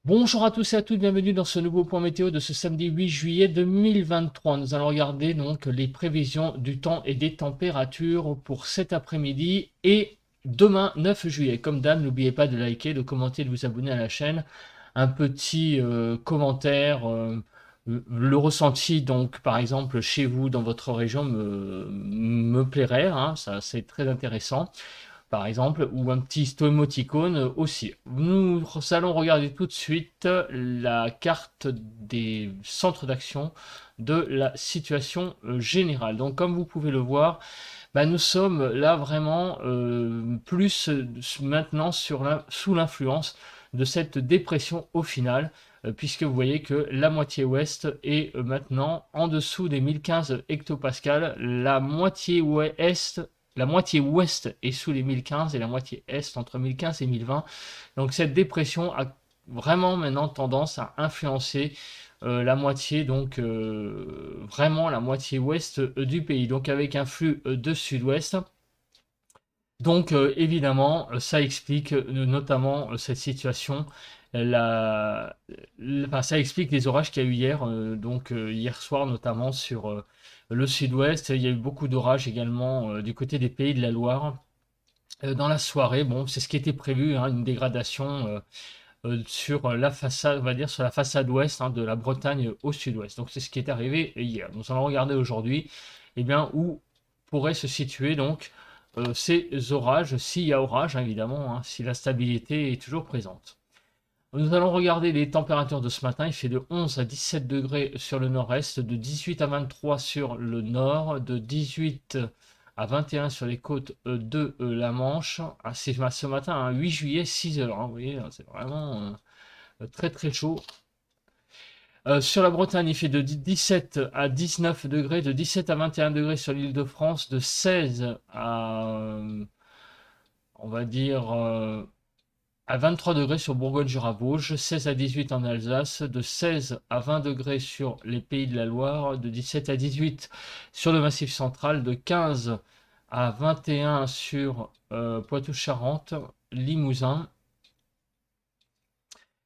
Bonjour à tous et à toutes, bienvenue dans ce nouveau point météo de ce samedi 8 juillet 2023. Nous allons regarder donc les prévisions du temps et des températures pour cet après-midi et demain 9 juillet. Comme d'hab, n'oubliez pas de liker, de commenter, de vous abonner à la chaîne. Un petit commentaire, le ressenti donc par exemple chez vous dans votre région me plairait, hein, ça c'est très intéressant par exemple, ou un petit émoticône aussi. Nous allons regarder tout de suite la carte des centres d'action de la situation générale. Donc comme vous pouvez le voir, bah, nous sommes là vraiment plus maintenant sous l'influence de cette dépression au final, puisque vous voyez que la moitié ouest est maintenant en dessous des 1015 hectopascales, la moitié ouest est sous les 1015 et la moitié est entre 1015 et 1020. Donc cette dépression a vraiment maintenant tendance à influencer la moitié, donc vraiment la moitié ouest du pays, donc avec un flux de sud-ouest. Donc évidemment, ça explique notamment cette situation. Enfin, ça explique les orages qu'il y a eu hier, donc hier soir notamment sur le sud-ouest. Il y a eu beaucoup d'orages également du côté des Pays de la Loire. Dans la soirée, bon, c'est ce qui était prévu, hein, une dégradation sur la façade, on va dire sur la façade ouest, hein, de la Bretagne au sud-ouest. Donc c'est ce qui est arrivé hier. Nous allons regarder aujourd'hui, eh bien, où pourraient se situer donc ces orages, s'il y a orage, hein, évidemment, hein, si la stabilité est toujours présente. Nous allons regarder les températures de ce matin. Il fait de 11 à 17 degrés sur le nord-est, de 18 à 23 sur le nord, de 18 à 21 sur les côtes de la Manche. Ah, c'est ce matin, hein, 8 juillet, 6 heures, hein, vous voyez, hein, c'est vraiment très très chaud. Sur la Bretagne, il fait de 17 à 19 degrés, de 17 à 21 degrés sur l'île de France, de 16 à, on va dire, à 23 degrés sur Bourgogne-Jura-Vosges, 16 à 18 en Alsace, de 16 à 20 degrés sur les Pays de la Loire, de 17 à 18 sur le Massif central, de 15 à 21 sur Poitou-Charentes, Limousin,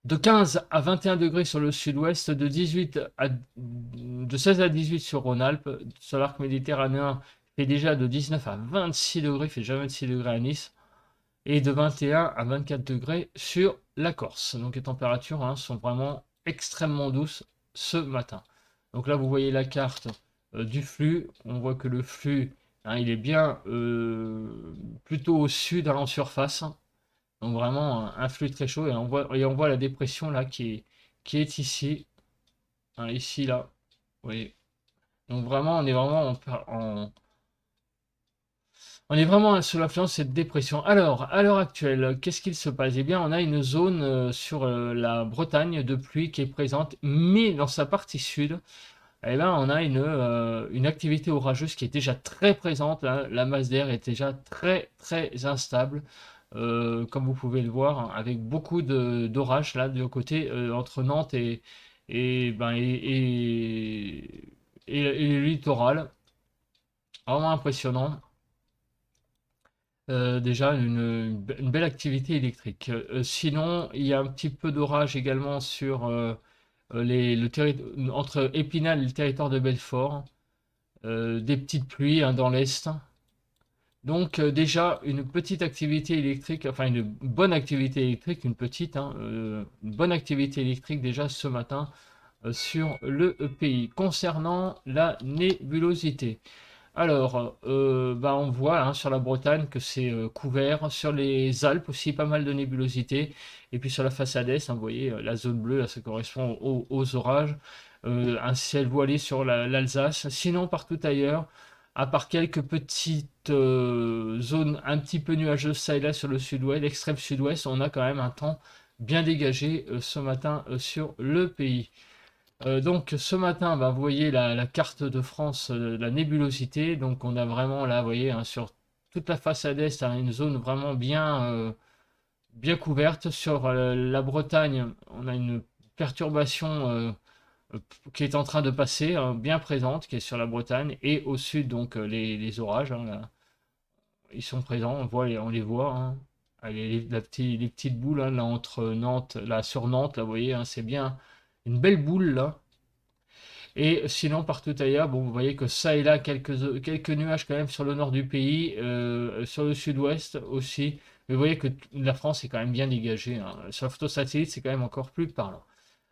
de 15 à 21 degrés sur le sud-ouest, de 16 à 18 sur Rhône-Alpes, sur l'arc méditerranéen, fait déjà de 19 à 26 degrés, fait déjà 26 degrés à Nice, et de 21 à 24 degrés sur la Corse. Donc les températures, hein, sont vraiment extrêmement douces ce matin. Donc là, vous voyez la carte du flux. On voit que le flux, hein, il est bien plutôt au sud, hein, en surface. Donc vraiment un flux très chaud. Et on voit la dépression là qui est ici. Hein, ici, là. Vous voyez. Donc vraiment, on est vraiment sous l'influence de cette dépression. Alors, à l'heure actuelle, qu'est-ce qu'il se passe? Eh bien, on a une zone sur la Bretagne de pluie qui est présente, mais dans sa partie sud, eh ben, on a une activité orageuse qui est déjà très présente, hein. La masse d'air est déjà très très instable, comme vous pouvez le voir, hein, avec beaucoup d'orages là du côté entre Nantes et le littoral. Vraiment impressionnant. Déjà une belle activité électrique. Sinon, il y a un petit peu d'orage également sur entre Épinal et le territoire de Belfort. Des petites pluies, hein, dans l'est. Donc déjà une petite activité électrique, enfin une bonne activité électrique, une petite, hein, une bonne activité électrique déjà ce matin sur le pays. Concernant la nébulosité. Alors, bah, on voit, hein, sur la Bretagne que c'est couvert, sur les Alpes aussi pas mal de nébulosité, et puis sur la façade est, hein, vous voyez, la zone bleue, là, ça correspond aux orages, un ciel voilé sur l'Alsace. Sinon, partout ailleurs, à part quelques petites zones un petit peu nuageuses ça et là sur le sud-ouest, l'extrême sud-ouest, on a quand même un temps bien dégagé ce matin sur le pays. Donc ce matin, bah, vous voyez la carte de France, la nébulosité. Donc on a vraiment là, vous voyez, hein, sur toute la façade est, hein, une zone vraiment bien couverte. Sur la Bretagne, on a une perturbation qui est en train de passer, hein, bien présente, qui est sur la Bretagne. Et au sud, donc les orages, hein, là, ils sont présents, on les voit, hein. Allez, les petites boules hein, là entre Nantes, là sur Nantes, là vous voyez, hein, c'est bien une belle boule là. Et sinon, partout ailleurs, bon, vous voyez que ça et là, quelques nuages quand même sur le nord du pays, sur le sud-ouest aussi. Mais vous voyez que la France est quand même bien dégagée, hein. Sur la photo satellite, c'est quand même encore plus parlant.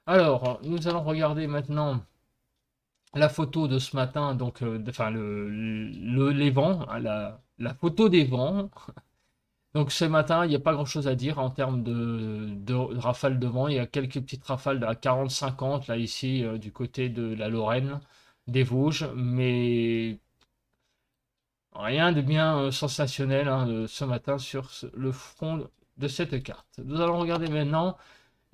Alors, nous allons regarder maintenant la photo de ce matin, donc, enfin, les vents, hein, la photo des vents. Donc ce matin, il n'y a pas grand-chose à dire en termes de rafales de vent. Il y a quelques petites rafales à 40-50 là ici du côté de la Lorraine, des Vosges, mais rien de bien sensationnel hein, ce matin sur le front de cette carte. Nous allons regarder maintenant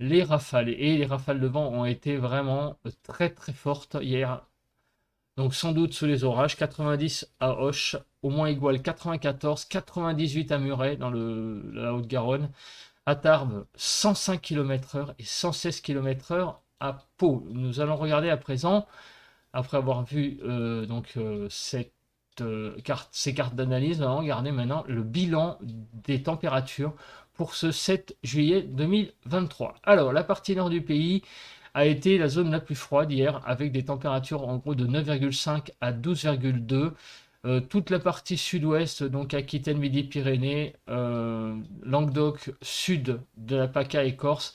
les rafales. Et les rafales de vent ont été vraiment très très fortes hier. Donc sans doute sous les orages, 90 à Auch, au moins égale 94, 98 à Muret dans la Haute-Garonne, à Tarbes 105 km/h et 116 km/h à Pau. Nous allons regarder à présent, après avoir vu ces cartes d'analyse, nous allons regarder maintenant le bilan des températures pour ce 7 juillet 2023. Alors la partie nord du pays a été la zone la plus froide hier, avec des températures en gros de 9,5 à 12,2. Toute la partie sud-ouest, donc Aquitaine, Midi-Pyrénées, Languedoc, sud de la PACA et Corse,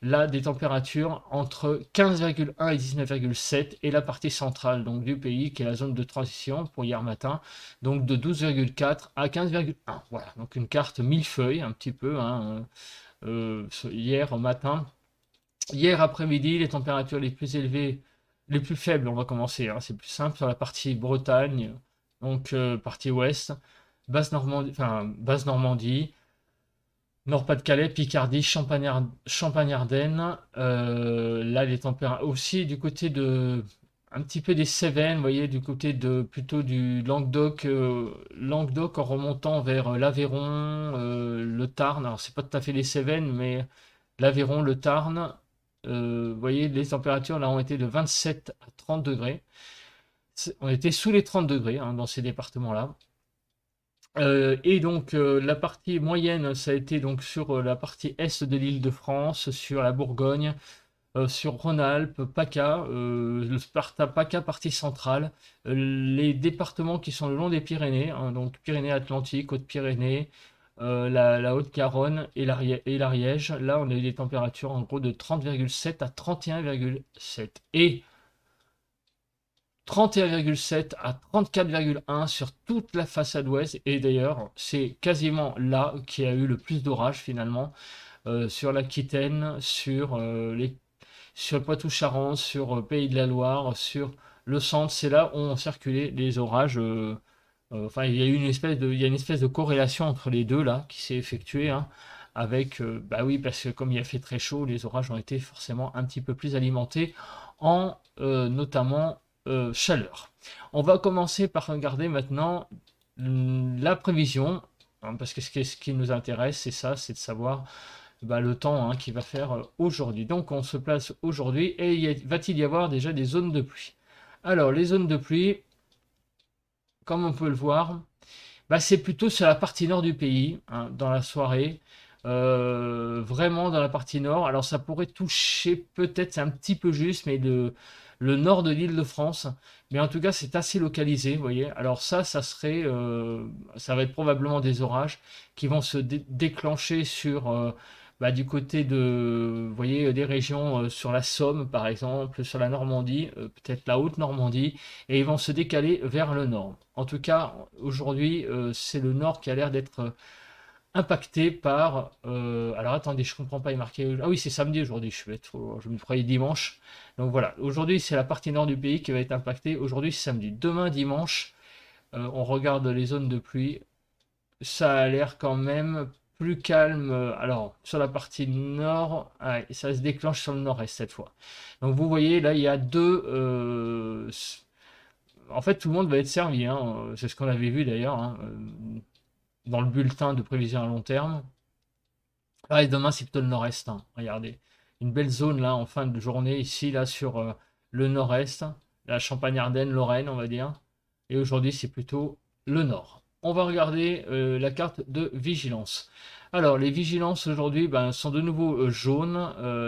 là des températures entre 15,1 et 19,7, et la partie centrale donc du pays, qui est la zone de transition pour hier matin, donc de 12,4 à 15,1. Voilà, donc une carte millefeuille un petit peu hein, hier matin. Hier après-midi, les températures les plus élevées, les plus faibles, on va commencer, hein, c'est plus simple, sur la partie Bretagne, donc partie ouest, basse Normandie, Nord-Pas-de-Calais, Picardie, Champagne-Ardenne. Là, les températures aussi du côté de un petit peu des Cévennes, vous voyez, du côté de plutôt du Languedoc, Languedoc en remontant vers l'Aveyron, le Tarn. Alors, c'est pas tout à fait les Cévennes, mais l'Aveyron, le Tarn. Vous voyez, les températures là ont été de 27 à 30 degrés. On était sous les 30 degrés hein, dans ces départements-là. Et donc la partie moyenne, ça a été donc sur la partie est de l'Île-de-France, sur la Bourgogne, sur Rhône-Alpes, PACA, le Sparta PACA partie centrale, les départements qui sont le long des Pyrénées, hein, donc Pyrénées-Atlantiques, Hautes-Pyrénées, la Haute-Garonne et l'Ariège. Là, on a eu des températures en gros de 30,7 à 31,7 et 31,7 à 34,1 sur toute la façade ouest. Et d'ailleurs, c'est quasiment là qu'il y a eu le plus d'orages finalement, sur l'Aquitaine, sur le Poitou-Charentes, sur Pays de la Loire, sur le centre. C'est là où ont circulé les orages. Enfin, il y a eu il y a une espèce de corrélation entre les deux là qui s'est effectuée, hein, avec, bah oui, parce que comme il a fait très chaud, les orages ont été forcément un petit peu plus alimentés en notamment chaleur. On va commencer par regarder maintenant la prévision, hein, parce que ce qui nous intéresse, c'est ça, c'est de savoir bah, le temps hein, qu'il va faire aujourd'hui. Donc on se place aujourd'hui et va-t-il y avoir déjà des zones de pluie? Alors les zones de pluie, comme on peut le voir, bah, c'est plutôt sur la partie nord du pays, hein, dans la soirée. Vraiment dans la partie nord. Alors ça pourrait toucher peut-être, c'est un petit peu juste, mais le nord de l'île de France. Mais en tout cas, c'est assez localisé, vous voyez. Alors ça serait, ça va être probablement des orages qui vont se déclencher sur, bah, du côté de, vous voyez, des régions sur la Somme, par exemple, sur la Normandie, peut-être la Haute-Normandie, et ils vont se décaler vers le nord. En tout cas, aujourd'hui, c'est le nord qui a l'air d'être impacté par. Alors attendez, je comprends pas, il est marqué. Ah oui, c'est samedi aujourd'hui, je suis bête, je me croyais dimanche. Donc voilà, aujourd'hui c'est la partie nord du pays qui va être impactée. Aujourd'hui c'est samedi. Demain dimanche, on regarde les zones de pluie. Ça a l'air quand même plus calme. Alors sur la partie nord, ah, ça se déclenche sur le nord-est cette fois. Donc vous voyez là, il y a deux. En fait, tout le monde va être servi, hein. C'est ce qu'on avait vu d'ailleurs, hein, dans le bulletin de prévision à long terme. Pareil, demain, c'est plutôt le nord-est, hein. Regardez, une belle zone là en fin de journée, ici, là, sur le nord-est, la Champagne-Ardenne, Lorraine, on va dire. Et aujourd'hui, c'est plutôt le nord. on va regarder la carte de vigilance. Alors, les vigilances aujourd'hui sont de nouveau jaunes,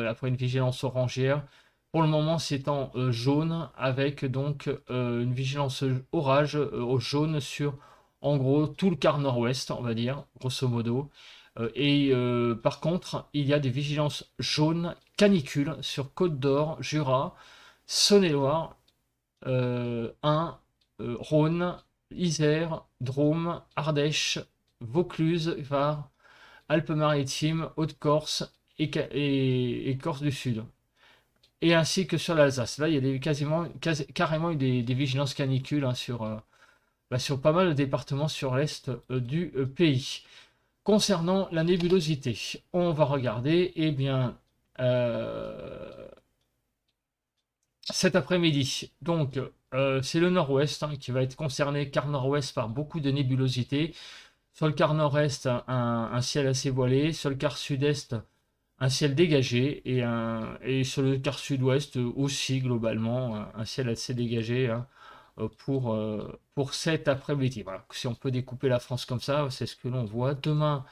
après une vigilance orangère. Pour le moment, c'est en jaune, avec donc une vigilance orage au jaune sur, en gros, tout le quart nord-ouest, on va dire, grosso modo. Par contre, il y a des vigilances jaunes canicule sur Côte d'Or, Jura, Saône-et-Loire, Ain, Rhône, Isère, Drôme, Ardèche, Vaucluse, Var, Alpes-Maritimes, Haute-Corse et Corse du Sud. Et ainsi que sur l'Alsace. Là, il y a carrément eu des vigilances canicules hein, sur pas mal de départements sur l'est du pays. Concernant la nébulosité, on va regarder, eh bien, cet après-midi. Donc, c'est le nord-ouest hein, qui va être concerné, quart nord-ouest, par beaucoup de nébulosité. Sur le quart nord-est, un ciel assez voilé. Sur le quart sud-est, un ciel dégagé. Et sur le quart sud-ouest aussi, globalement, un ciel assez dégagé hein, pour cet après-midi. Voilà. Si on peut découper la France comme ça, c'est ce que l'on voit. Demain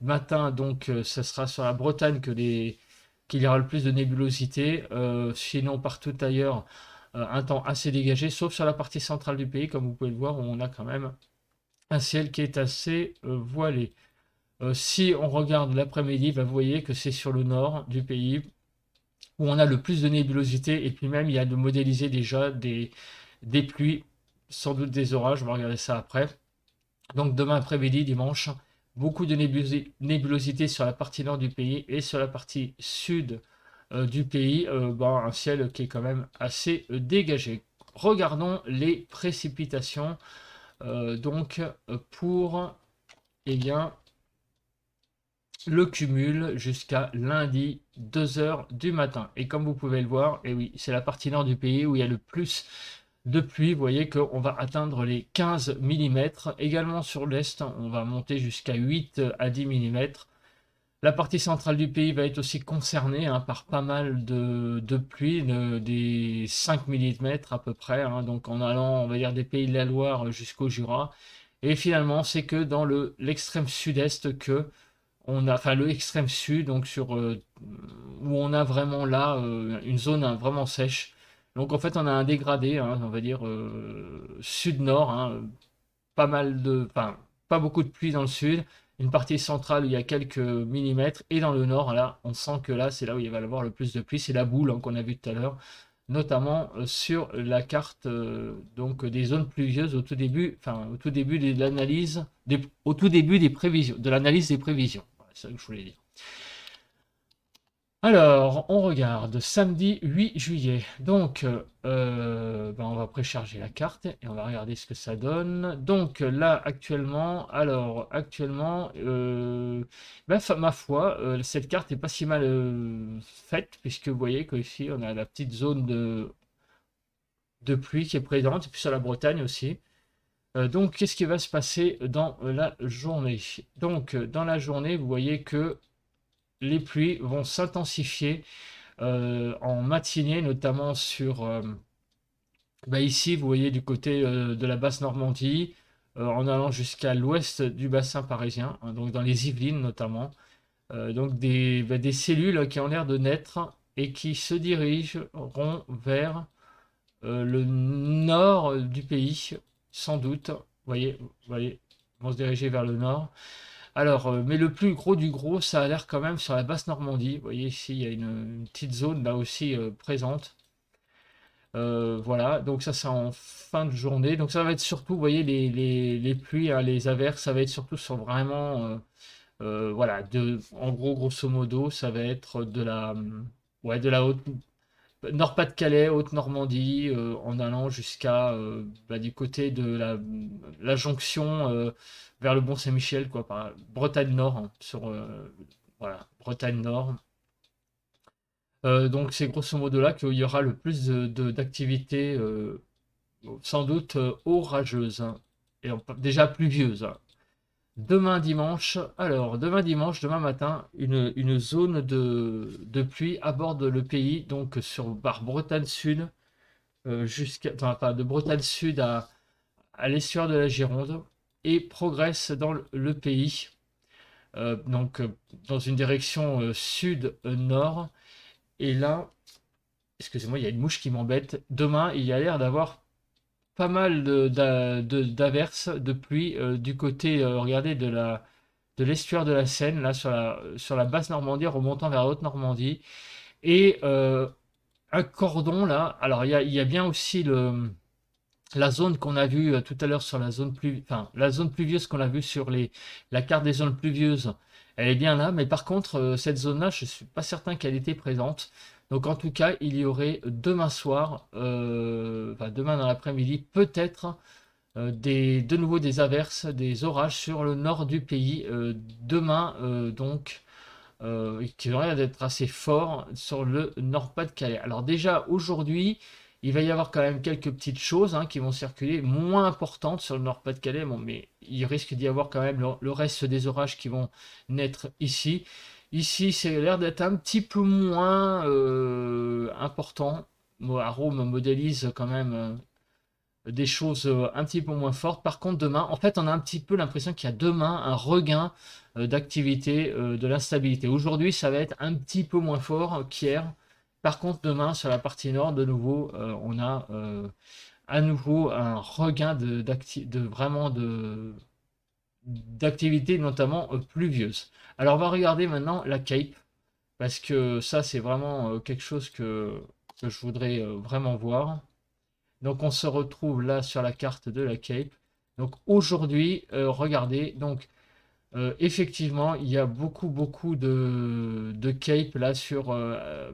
matin, donc, ce sera sur la Bretagne qu'il y aura le plus de nébulosité. Sinon, partout ailleurs, un temps assez dégagé, sauf sur la partie centrale du pays, comme vous pouvez le voir, où on a quand même un ciel qui est assez voilé. Si on regarde l'après-midi, vous voyez que c'est sur le nord du pays où on a le plus de nébulosité, et puis même il y a de modéliser déjà des pluies, sans doute des orages, on va regarder ça après. Donc demain après-midi, dimanche, beaucoup de nébulosité sur la partie nord du pays et sur la partie sud du pays, un ciel qui est quand même assez dégagé. Regardons les précipitations pour eh bien, le cumul jusqu'à lundi 2h du matin. Et comme vous pouvez le voir, et oui, c'est la partie nord du pays où il y a le plus de pluie. Vous voyez qu'on va atteindre les 15 mm. Également sur l'est, on va monter jusqu'à 8 à 10 mm. La partie centrale du pays va être aussi concernée hein, par pas mal de pluie, des 5 mm à peu près, hein, donc en allant, on va dire, des pays de la Loire jusqu'au Jura. Et finalement, c'est que dans l'extrême sud-est que on a, enfin le extrême sud, donc où on a vraiment là une zone hein, vraiment sèche. Donc en fait, on a un dégradé, hein, on va dire sud-nord, hein, enfin pas beaucoup de pluie dans le sud, une partie centrale où il y a quelques millimètres, et dans le nord, là, on sent que là, c'est là où il va y avoir le plus de pluie, c'est la boule hein, qu'on a vu tout à l'heure, notamment sur la carte donc des zones pluvieuses au tout début de l'analyse, au tout début des prévisions, de l'analyse des prévisions. Voilà, c'est ça que je voulais dire. Alors, on regarde samedi 8 juillet. Donc, on va précharger la carte et on va regarder ce que ça donne. Donc là, actuellement, ma foi, cette carte est pas si mal faite puisque vous voyez qu'ici on a la petite zone de pluie qui est présente et puis sur la Bretagne aussi. Donc, qu'est-ce qui va se passer dans la journée? Donc, dans la journée, vous voyez que les pluies vont s'intensifier en matinée, notamment ici, vous voyez du côté de la basse Normandie, en allant jusqu'à l'ouest du bassin parisien, hein, donc dans les Yvelines notamment. Donc des cellules qui ont l'air de naître et qui se dirigeront vers le nord du pays, sans doute. Vous voyez, vont se diriger vers le nord. Alors, mais le plus gros du gros, ça a l'air quand même sur la basse Normandie. Vous voyez ici, il y a une petite zone là aussi présente. Voilà, donc ça c'est en fin de journée. Donc ça va être surtout, vous voyez, les pluies, hein, les averses, ça va être surtout sur vraiment, voilà, en gros, grosso modo, ça va être de la haute, Nord-Pas-de-Calais, Haute-Normandie, en allant jusqu'à du côté de la jonction vers le Mont-Saint-Michel, quoi, par Bretagne Nord, hein, voilà, Bretagne Nord. Donc c'est grosso modo là qu'il y aura le plus d'activités, sans doute orageuses, hein, et déjà pluvieuses, hein. Demain dimanche, demain matin, une zone de pluie aborde le pays, donc par Bretagne Sud, enfin, de Bretagne Sud à l'estuaire de la Gironde. et progresse dans le pays, dans une direction sud-nord. Et là, excusez-moi, il y a une mouche qui m'embête. Demain, il y a l'air d'avoir pas mal d'averses, de pluie du côté, regardez, de l'estuaire de la Seine, là sur la basse Normandie, remontant vers la haute Normandie. Et un cordon là. Alors il y a bien aussi la zone qu'on a vue tout à l'heure sur la zone pluvieuse qu'on a vue sur la carte des zones pluvieuses. Elle est bien là, mais par contre, cette zone-là, je ne suis pas certain qu'elle était présente. Donc en tout cas, il y aurait demain soir, enfin demain dans l'après-midi, peut-être de nouveau des averses, des orages sur le nord du pays. Demain, qui aurait l'air d'être assez fort sur le Nord-Pas-de-Calais. Alors déjà, aujourd'hui, il va y avoir quand même quelques petites choses qui vont circuler, moins importantes sur le Nord-Pas-de-Calais, bon, mais il risque d'y avoir quand même le reste des orages qui vont naître ici. Ici, c'est l'air d'être un petit peu moins important. Moi, Arome modélise quand même des choses un petit peu moins fortes. Par contre, demain, en fait, on a un petit peu l'impression qu'il y a demain un regain d'activité, de l'instabilité. Aujourd'hui, ça va être un petit peu moins fort qu'hier. Par contre, demain, sur la partie nord, de nouveau, on a à nouveau un regain vraiment d'activité, notamment pluvieuse. Alors, on va regarder maintenant la Cape, parce que ça, c'est vraiment quelque chose que je voudrais vraiment voir. Donc on se retrouve là sur la carte de la Cape. Donc aujourd'hui, regardez, donc effectivement, il y a beaucoup de Cape là sur,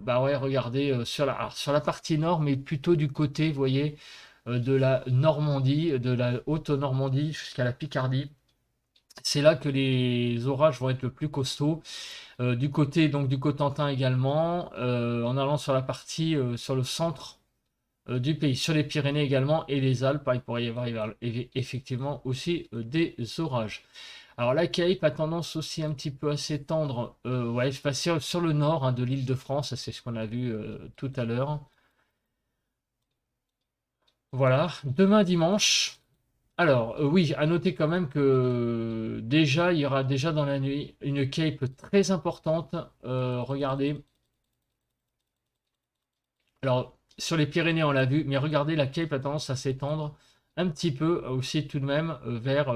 bah ouais, regardez, sur la partie nord, mais plutôt du côté, vous voyez, de la Normandie, de la Haute-Normandie jusqu'à la Picardie. C'est là que les orages vont être le plus costauds. Du côté donc du Cotentin également, en allant sur la partie, sur le centre du pays, sur les Pyrénées également et les Alpes, il pourrait y avoir effectivement aussi des orages. Alors la Cape a tendance aussi un petit peu à s'étendre ouais, sur le nord de l'île de France, c'est ce qu'on a vu tout à l'heure. Voilà, demain dimanche. Alors oui, à noter quand même que déjà, il y aura déjà dans la nuit une Cape très importante. Regardez, alors, sur les Pyrénées, on l'a vu, mais regardez, la Cape a tendance à s'étendre un petit peu aussi tout de même vers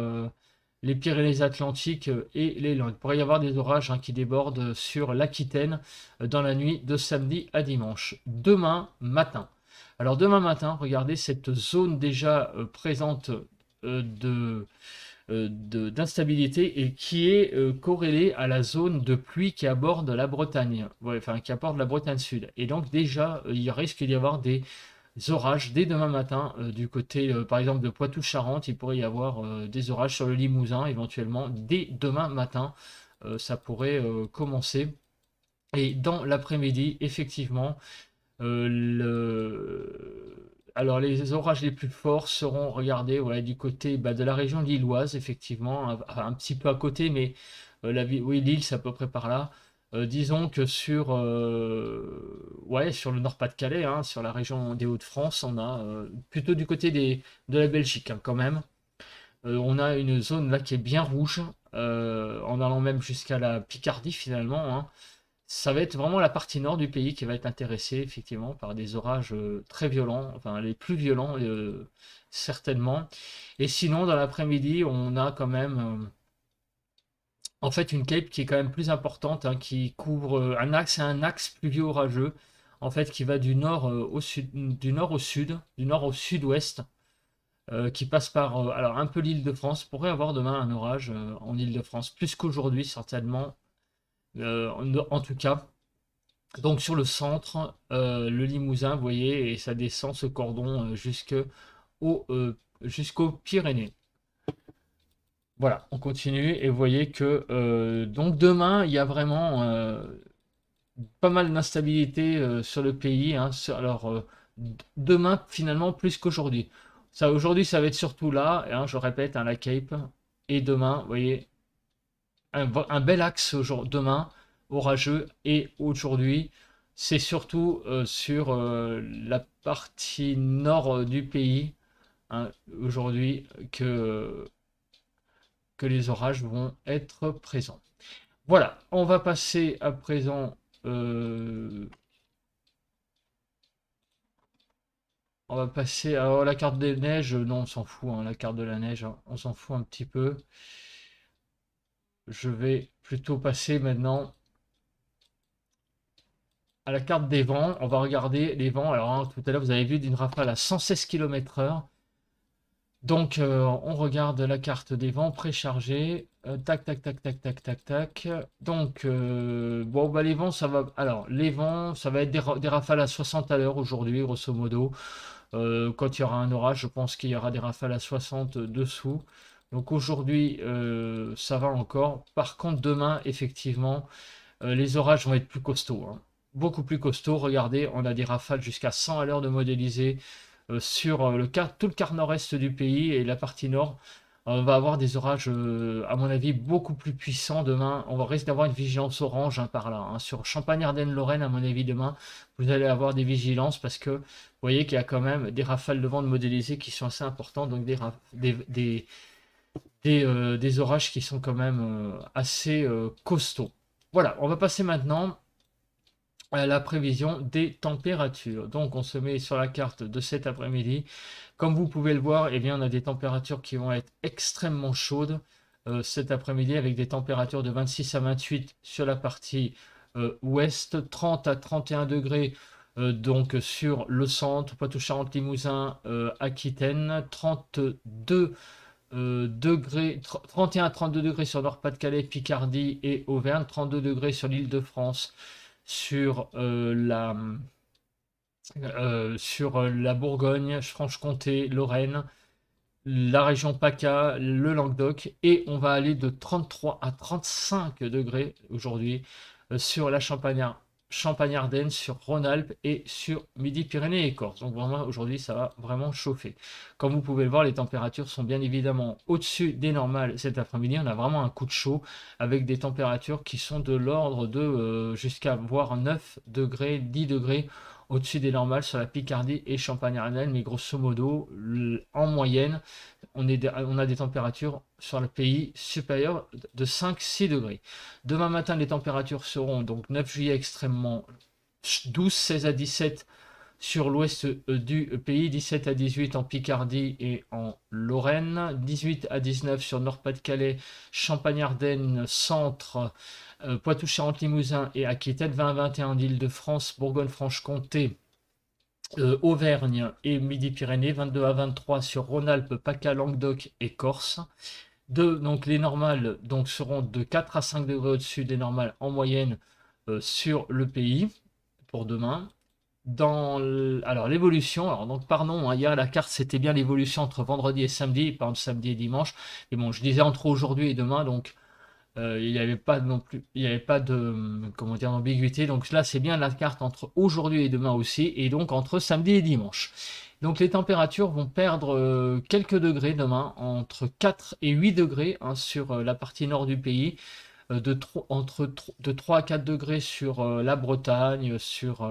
les Pyrénées-Atlantiques et les Landes. Il pourrait y avoir des orages qui débordent sur l'Aquitaine dans la nuit de samedi à dimanche. Demain matin. Alors demain matin, regardez cette zone déjà présente de d'instabilité et qui est corrélée à la zone de pluie qui aborde la Bretagne, ouais, enfin qui aborde la Bretagne Sud. Et donc déjà, il risque d'y avoir des orages dès demain matin du côté, par exemple, de Poitou-Charentes. Il pourrait y avoir des orages sur le Limousin éventuellement dès demain matin. Ça pourrait commencer. Et dans l'après-midi, effectivement, alors les orages les plus forts seront, regardez, ouais, du côté de la région lilloise, effectivement, un petit peu à côté, mais oui, Lille, c'est à peu près par là. Disons que ouais, sur le Nord-Pas-de-Calais, sur la région des Hauts-de-France, on a plutôt du côté de la Belgique quand même. On a une zone là qui est bien rouge, en allant même jusqu'à la Picardie finalement. Ça va être vraiment la partie nord du pays qui va être intéressée effectivement par des orages très violents, enfin les plus violents certainement. Et sinon, dans l'après-midi, on a quand même en fait une cape qui est quand même plus importante, qui couvre un axe pluvieux orageux, en fait qui va du nord au sud, du nord au sud, du nord au sud-ouest, qui passe par alors un peu l'Île-de-France. Pourrait avoir demain un orage en Île-de-France, plus qu'aujourd'hui certainement, en tout cas. Donc sur le centre, le Limousin, vous voyez, et ça descend ce cordon jusqu'aux Pyrénées. Voilà, on continue et vous voyez que donc demain, il y a vraiment pas mal d'instabilité sur le pays. Alors demain, finalement, plus qu'aujourd'hui. Ça, aujourd'hui, ça va être surtout là, je répète, la Cape. Et demain, vous voyez, un bel axe demain, orageux, et aujourd'hui, c'est surtout sur la partie nord du pays, aujourd'hui, que que les orages vont être présents. Voilà, on va passer à présent. On va passer à la carte des neiges. Non, on s'en fout, hein, la carte de la neige, hein, on s'en fout un petit peu. Je vais plutôt passer maintenant à la carte des vents. On va regarder les vents. Alors, hein, tout à l'heure, vous avez vu d'une rafale à 116 km/h. Donc, on regarde la carte des vents préchargée. Tac, tac, tac, tac, tac, tac, tac. Donc, bon, bah, les vents, ça va. Alors, les vents, ça va être des rafales à 60 à l'heure aujourd'hui, grosso modo. Quand il y aura un orage, je pense qu'il y aura des rafales à 60 dessous. Donc aujourd'hui, ça va encore. Par contre, demain, effectivement, les orages vont être plus costauds, hein. Beaucoup plus costauds. Regardez, on a des rafales jusqu'à 100 à l'heure de modélisé sur tout le quart nord-est du pays et la partie nord. On va avoir des orages, à mon avis, beaucoup plus puissants demain. On va risque d'avoir une vigilance orange, hein, par là, hein. Sur Champagne-Ardenne-Lorraine, à mon avis, demain, vous allez avoir des vigilances parce que vous voyez qu'il y a quand même des rafales de vent de modélisées qui sont assez importantes, donc des orages qui sont quand même assez costauds. Voilà, on va passer maintenant à la prévision des températures. Donc on se met sur la carte de cet après-midi. Comme vous pouvez le voir, eh bien, on a des températures qui vont être extrêmement chaudes cet après-midi avec des températures de 26 à 28 sur la partie ouest, 30 à 31 degrés donc sur le centre, Poitou-Charentes-Limousin, Aquitaine, 32 degrés, 31 à 32 degrés sur Nord-Pas-de-Calais, Picardie et Auvergne, 32 degrés sur l'Île-de-France, sur la Bourgogne, Franche-Comté, Lorraine, la région PACA, le Languedoc, et on va aller de 33 à 35 degrés aujourd'hui sur la Champagne-Ardenne, sur Rhône-Alpes et sur Midi-Pyrénées et Corse. Donc vraiment aujourd'hui ça va vraiment chauffer. Comme vous pouvez le voir, les températures sont bien évidemment au-dessus des normales cet après-midi. On a vraiment un coup de chaud avec des températures qui sont de l'ordre de jusqu'à voire 9 degrés, 10 degrés au-dessus des normales sur la Picardie et Champagne-Ardenne, mais grosso modo, en moyenne, on a des températures sur le pays supérieures de 5-6 degrés. Demain matin, les températures seront donc 9 juillet extrêmement 12, 16 à 17 sur l'ouest du pays, 17 à 18 en Picardie et en Lorraine, 18 à 19 sur Nord-Pas-de-Calais, Champagne-Ardenne, Centre, Poitou-Charentes-Limousin et Aquitaine, 20 à 21 en Île-de-France, Bourgogne-Franche-Comté, Auvergne et Midi-Pyrénées, 22 à 23 sur Rhône-Alpes, PACA, Languedoc et Corse. Donc les normales donc, seront de 4 à 5 degrés au-dessus des normales en moyenne sur le pays pour demain. Alors l'évolution, alors donc pardon, hein, hier la carte c'était bien l'évolution entre vendredi et samedi, pas entre samedi et dimanche. Mais bon, je disais entre aujourd'hui et demain, donc il n'y avait pas non plus, il n'y avait pas de comment dire d'ambiguïté. Donc là c'est bien la carte entre aujourd'hui et demain aussi, et donc entre samedi et dimanche. Donc les températures vont perdre quelques degrés demain, entre 4 et 8 degrés, hein, sur la partie nord du pays, de 3 à 4 degrés sur la Bretagne, sur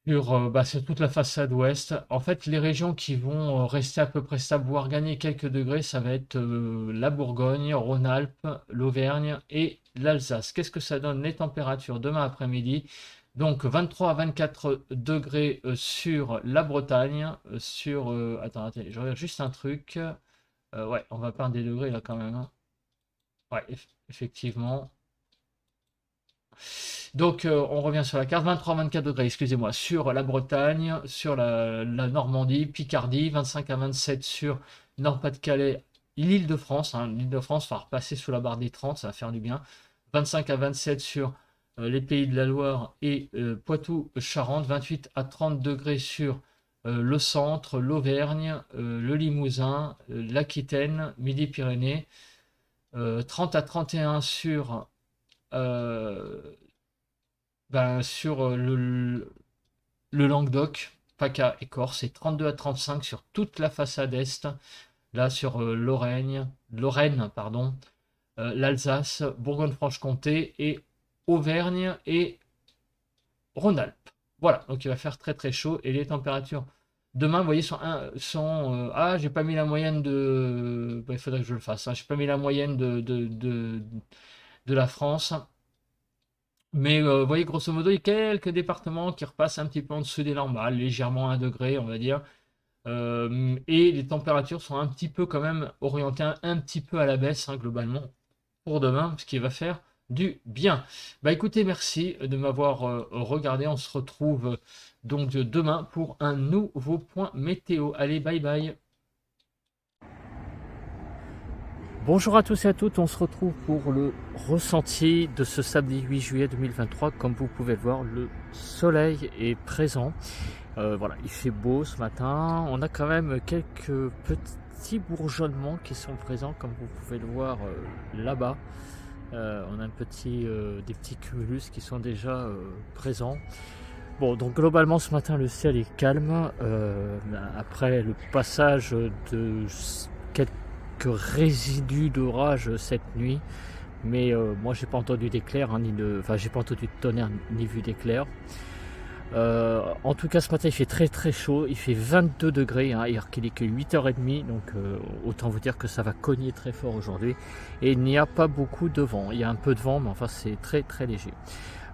toute la façade ouest. En fait, les régions qui vont rester à peu près stables, voire gagner quelques degrés, ça va être la Bourgogne, Rhône-Alpes, l'Auvergne et l'Alsace. Qu'est-ce que ça donne les températures demain après-midi? Donc 23 à 24 degrés sur la Bretagne, attends, je regarde juste un truc. Ouais, on va perdre des degrés là quand même, hein. Ouais, effectivement. Donc on revient sur la carte, 23-24 degrés, excusez-moi, sur la Bretagne, sur la Normandie, Picardie, 25 à 27 sur Nord-Pas-de-Calais, l'Île-de-France, hein, l'Île-de-France va repasser sous la barre des 30, ça va faire du bien, 25 à 27 sur les Pays de la Loire et Poitou-Charentes, 28 à 30 degrés sur le centre, l'Auvergne, le Limousin, l'Aquitaine, Midi-Pyrénées, 30 à 31 sur sur le Languedoc, PACA et Corse, et 32 à 35 sur toute la façade est, là sur Lorraine, pardon, l'Alsace, Bourgogne-Franche-Comté et Auvergne et Rhône-Alpes. Voilà, donc il va faire très très chaud et les températures Demain, vous voyez, ah, j'ai pas mis la moyenne bah, il faudrait que je le fasse, hein. J'ai pas mis la moyenne de la France. Mais vous voyez, grosso modo, il y a quelques départements qui repassent un petit peu en dessous des normales, légèrement 1 degré, on va dire. Et les températures sont un petit peu quand même orientées un petit peu à la baisse, hein, globalement, pour demain, ce qui va faire du bien. Bah écoutez, merci de m'avoir regardé. On se retrouve donc demain pour un nouveau point météo. Allez, bye bye. Bonjour à tous et à toutes, on se retrouve pour le ressenti de ce samedi 8 juillet 2023. Comme vous pouvez le voir, le soleil est présent. Voilà, il fait beau ce matin. On a quand même quelques petits bourgeonnements qui sont présents, comme vous pouvez le voir là-bas. On a des petits cumulus qui sont déjà présents. Bon, donc globalement ce matin le ciel est calme. Après le passage de quelques résidus d'orage cette nuit, mais moi j'ai pas entendu d'éclair, hein, j'ai pas entendu de tonnerre ni vu d'éclair. En tout cas ce matin il fait très très chaud, il fait 22 degrés, hein, alors qu'il est que 8h30, donc autant vous dire que ça va cogner très fort aujourd'hui. Et il n'y a pas beaucoup de vent, il y a un peu de vent mais enfin c'est très très léger.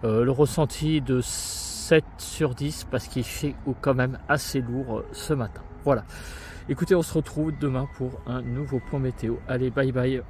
Le ressenti de 7 sur 10 parce qu'il fait quand même assez lourd ce matin. Voilà. Écoutez, on se retrouve demain pour un nouveau point météo. Allez, bye bye.